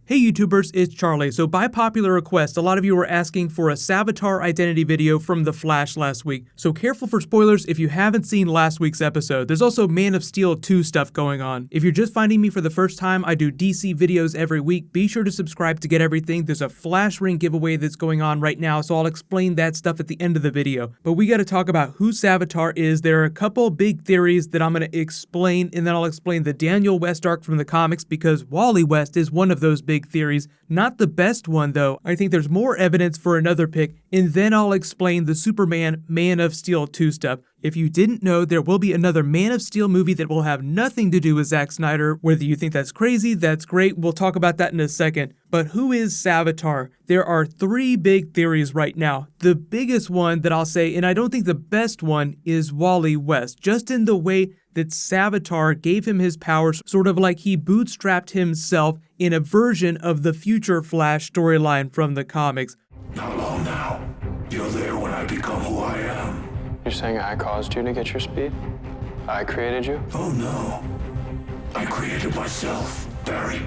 Hey YouTubers, it's Charlie. So by popular request, a lot of you were asking for a Savitar identity video from The Flash last week. So careful for spoilers if you haven't seen last week's episode. There's also Man of Steel 2 stuff going on. If you're just finding me for the first time, I do DC videos every week. Be sure to subscribe to get everything. There's a Flash ring giveaway that's going on right now, so I'll explain that stuff at the end of the video. But we gotta talk about who Savitar is. There are a couple big theories that I'm gonna explain, and then I'll explain the Daniel West arc from the comics because Wally West is one of those big theories. Not the best one though. I think there's more evidence for another pick, and then I'll explain the Superman Man of Steel 2 stuff. If you didn't know, there will be another Man of Steel movie that will have nothing to do with Zack Snyder. Whether you think that's crazy, that's great. We'll talk about that in a second. But who is Savitar? There are three big theories right now. The biggest one that I'll say, and I don't think the best one, is Wally West. Just in the way that Savitar gave him his powers, sort of like he bootstrapped himself in a version of the future Flash storyline from the comics. How long now? You're there when I become who I am. You're saying I caused you to get your speed? I created you? Oh no. I created myself, Barry.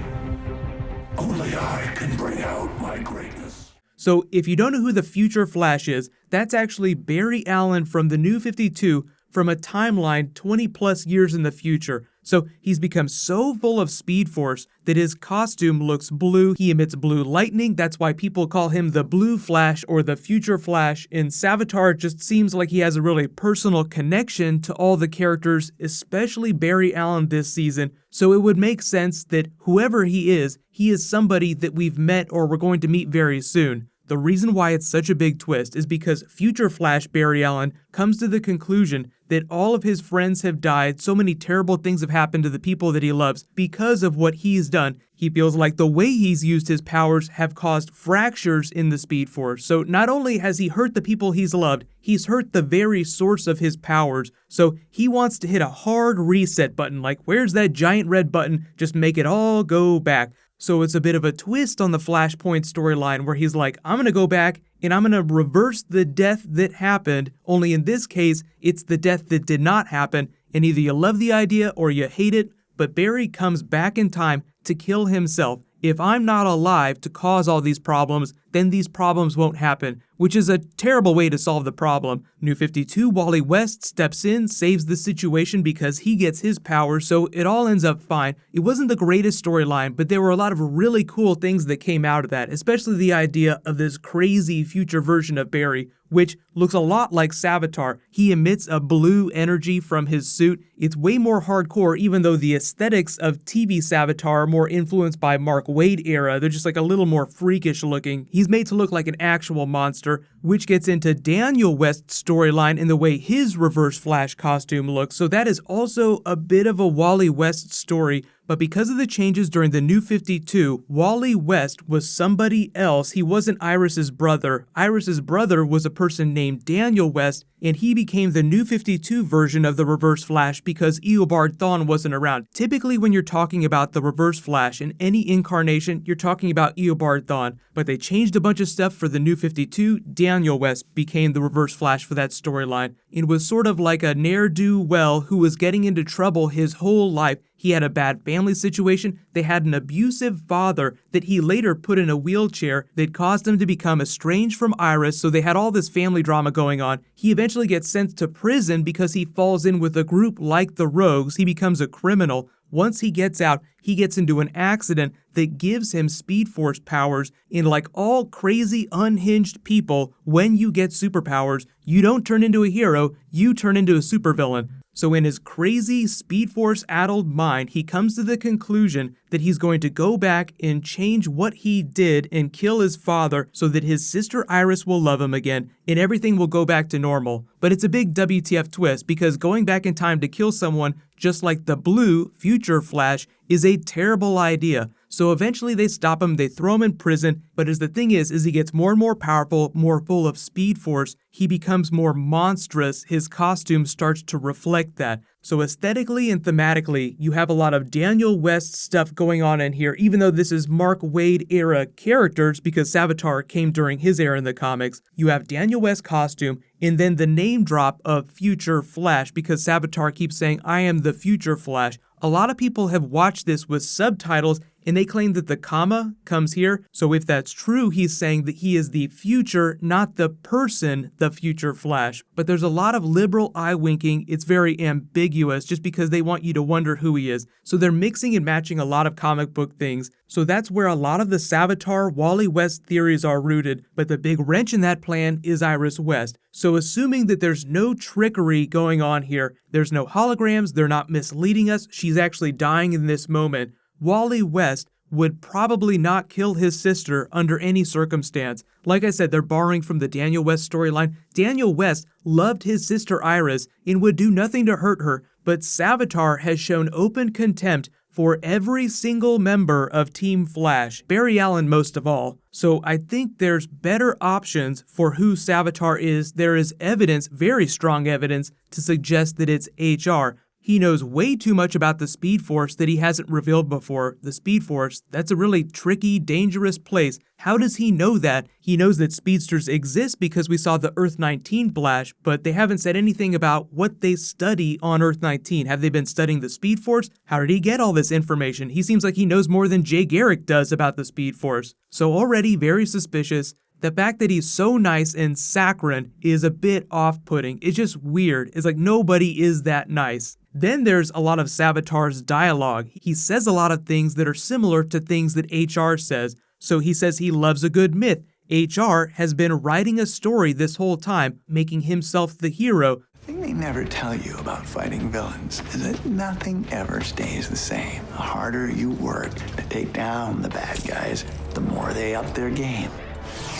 Only I can bring out my greatness. So if you don't know who the future Flash is, that's actually Barry Allen from the New 52 from a timeline 20 plus years in the future. So he's become so full of Speed Force that his costume looks blue. He emits blue lightning. That's why people call him the Blue Flash or the Future Flash. And Savitar just seems like he has a really personal connection to all the characters, especially Barry Allen this season. So it would make sense that whoever he is somebody that we've met or we're going to meet very soon. The reason why it's such a big twist is because future Flash Barry Allen comes to the conclusion that all of his friends have died, so many terrible things have happened to the people that he loves because of what he's done. He feels like the way he's used his powers have caused fractures in the Speed Force. So not only has he hurt the people he's loved, he's hurt the very source of his powers. So he wants to hit a hard reset button, like where's that giant red button? Just make it all go back. So it's a bit of a twist on the Flashpoint storyline where he's like, I'm gonna go back and I'm gonna reverse the death that happened, only in this case, it's the death that did not happen, and either you love the idea or you hate it, but Barry comes back in time to kill himself. If I'm not alive to cause all these problems, then these problems won't happen, which is a terrible way to solve the problem. New 52, Wally West steps in, saves the situation because he gets his powers, so it all ends up fine. It wasn't the greatest storyline, but there were a lot of really cool things that came out of that, especially the idea of this crazy future version of Barry, which looks a lot like Savitar. He emits a blue energy from his suit. It's way more hardcore, even though the aesthetics of TV Savitar are more influenced by Mark Waid era. They're just like a little more freakish looking. He's made to look like an actual monster, which gets into Daniel West's storyline in the way his Reverse Flash costume looks. So that is also a bit of a Wally West story. But because of the changes during the New 52, Wally West was somebody else. He wasn't Iris's brother. Iris's brother was a person named Daniel West, and he became the New 52 version of the Reverse Flash because Eobard Thawne wasn't around. Typically when you're talking about the Reverse Flash in any incarnation, you're talking about Eobard Thawne, but they changed a bunch of stuff for the New 52. Daniel West became the Reverse Flash for that storyline. It was sort of like a ne'er-do-well who was getting into trouble his whole life. He had a bad family situation. They had an abusive father that he later put in a wheelchair that caused him to become estranged from Iris, so they had all this family drama going on. He eventually gets sent to prison because he falls in with a group like the Rogues. He becomes a criminal. Once he gets out, he gets into an accident that gives him Speed Force powers, and like all crazy, unhinged people, when you get superpowers, you don't turn into a hero, you turn into a supervillain. So in his crazy Speed Force-addled mind, he comes to the conclusion that he's going to go back and change what he did and kill his father so that his sister Iris will love him again and everything will go back to normal. But it's a big WTF twist because going back in time to kill someone just like the Blue Future Flash is a terrible idea. So eventually they stop him, they throw him in prison, but as the thing is he gets more and more powerful, more full of Speed Force, he becomes more monstrous, his costume starts to reflect that. So aesthetically and thematically, you have a lot of Daniel West stuff going on in here, even though this is Mark Waid era characters because Savitar came during his era in the comics. You have Daniel West costume, and then the name drop of Future Flash because Savitar keeps saying, I am the Future Flash. A lot of people have watched this with subtitles And they claim that the comma comes here. So if that's true, he's saying that he is the future, not the person, the future Flash. But there's a lot of liberal eye winking. It's very ambiguous just because they want you to wonder who he is. So they're mixing and matching a lot of comic book things. So that's where a lot of the Savitar Wally West theories are rooted. But the big wrench in that plan is Iris West. So assuming that there's no trickery going on here, there's no holograms, they're not misleading us, she's actually dying in this moment, Wally West would probably not kill his sister under any circumstance. Like I said, they're borrowing from the Daniel West storyline. Daniel West loved his sister Iris and would do nothing to hurt her, but Savitar has shown open contempt for every single member of Team Flash, Barry Allen most of all. So I think there's better options for who Savitar is. There is evidence, very strong evidence, to suggest that it's HR. He knows way too much about the Speed Force that he hasn't revealed before. The Speed Force, that's a really tricky, dangerous place. How does he know that? He knows that speedsters exist because we saw the Earth-19 Flash, but they haven't said anything about what they study on Earth-19. Have they been studying the Speed Force? How did he get all this information? He seems like he knows more than Jay Garrick does about the Speed Force. So already very suspicious. The fact that he's so nice and saccharine is a bit off-putting. It's just weird. It's like nobody is that nice. Then there's a lot of Savitar's dialogue. He says a lot of things that are similar to things that HR says. So he says he loves a good myth. HR has been writing a story this whole time, making himself the hero. The thing they never tell you about fighting villains is that nothing ever stays the same. The harder you work to take down the bad guys, the more they up their game.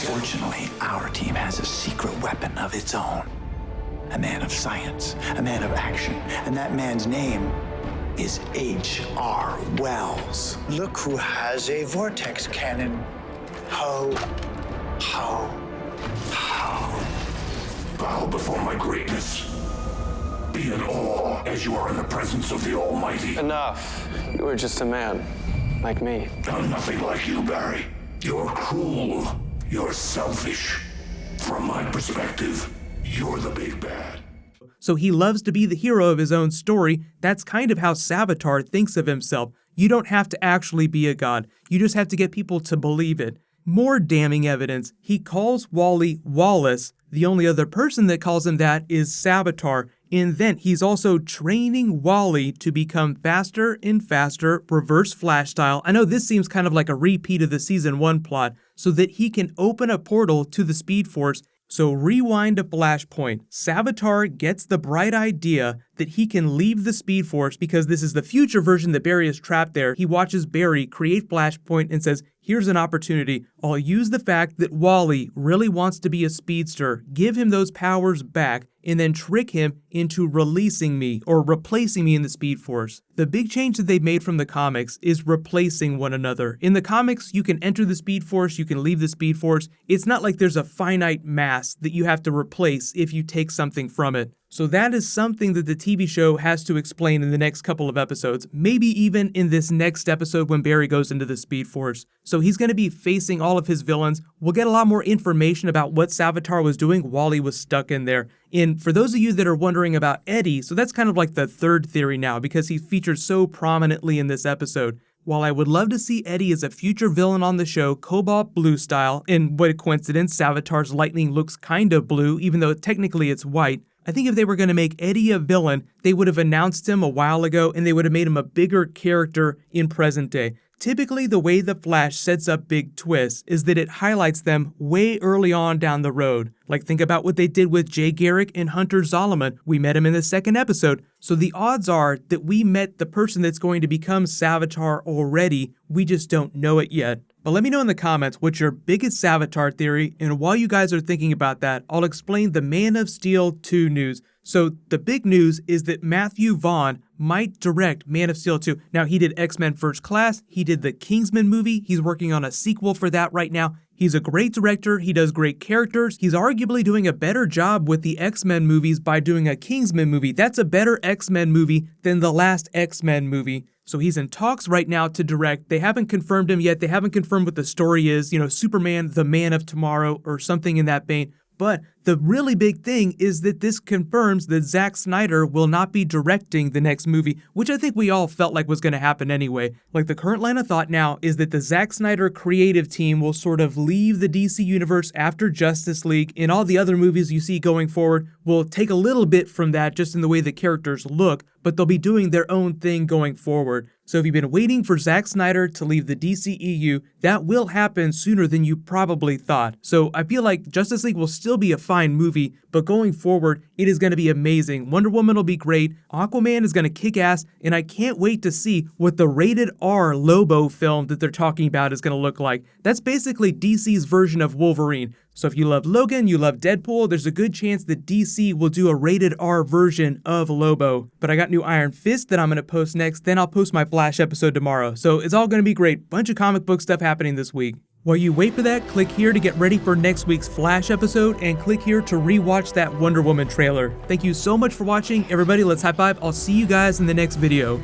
Fortunately, our team has a secret weapon of its own. A man of science, a man of action, and that man's name is H.R. Wells. Look who has a vortex cannon. Ho, ho, ho. Bow before my greatness. Be in awe as you are in the presence of the Almighty. Enough. You were just a man, like me. I'm nothing like you, Barry. You're cruel. You're selfish. From my perspective, you're the big bad. So he loves to be the hero of his own story. That's kind of how Savitar thinks of himself. You don't have to actually be a god. You just have to get people to believe it. More damning evidence. He calls Wally Wallace. The only other person that calls him that is Savitar. And then he's also training Wally to become faster and faster, Reverse Flash style. I know this seems kind of like a repeat of the Season 1 plot, so that he can open a portal to the Speed Force. So rewind a flashpoint. Savitar gets the bright idea that he can leave the Speed Force because this is the future version that Barry is trapped there. He watches Barry create Flashpoint and says, here's an opportunity. I'll use the fact that Wally really wants to be a speedster, give him those powers back, and then trick him into releasing me or replacing me in the Speed Force. The big change that they've made from the comics is replacing one another. In the comics, you can enter the Speed Force, you can leave the Speed Force. It's not like there's a finite mass that you have to replace if you take something from it. So that is something that the TV show has to explain in the next couple of episodes, maybe even in this next episode when Barry goes into the Speed Force. So he's going to be facing all of his villains. We'll get a lot more information about what Savitar was doing while he was stuck in there. And for those of you that are wondering about Eddie, so that's kind of like the third theory now because he featured so prominently in this episode. While I would love to see Eddie as a future villain on the show, Cobalt Blue style, and what a coincidence, Savitar's lightning looks kind of blue, even though technically it's white. I think if they were going to make Eddie a villain, they would have announced him a while ago and they would have made him a bigger character in present day. Typically, the way The Flash sets up big twists is that it highlights them way early on down the road. Like think about what they did with Jay Garrick and Hunter Zolomon. We met him in the second episode. So the odds are that we met the person that's going to become Savitar already. We just don't know it yet. But let me know in the comments what's your biggest Savitar theory, and while you guys are thinking about that, I'll explain the Man of Steel 2 news. So the big news is that Matthew Vaughn might direct Man of Steel 2. Now he did X-Men First Class, he did the Kingsman movie, he's working on a sequel for that right now. He's a great director, he does great characters, he's arguably doing a better job with the X-Men movies by doing a Kingsman movie. That's a better X-Men movie than the last X-Men movie. So he's in talks right now to direct. They haven't confirmed him yet. They haven't confirmed what the story is, Superman, the Man of Tomorrow, or something in that vein. But the really big thing is that this confirms that Zack Snyder will not be directing the next movie, which I think we all felt like was going to happen anyway. Like, the current line of thought now is that the Zack Snyder creative team will sort of leave the DC universe after Justice League, and all the other movies you see going forward will take a little bit from that just in the way the characters look, but they'll be doing their own thing going forward. So if you've been waiting for Zack Snyder to leave the DCEU, that will happen sooner than you probably thought. So I feel like Justice League will still be a fine movie, but going forward, it is going to be amazing. Wonder Woman will be great, Aquaman is going to kick ass, and I can't wait to see what the rated R Lobo film that they're talking about is going to look like. That's basically DC's version of Wolverine. So if you love Logan, you love Deadpool, there's a good chance that DC will do a rated R version of Lobo. But I got new Iron Fist that I'm going to post next, then I'll post my Flash episode tomorrow. So it's all going to be great. Bunch of comic book stuff happening this week. While you wait for that, click here to get ready for next week's Flash episode, and click here to rewatch that Wonder Woman trailer. Thank you so much for watching. Everybody, let's high five. I'll see you guys in the next video.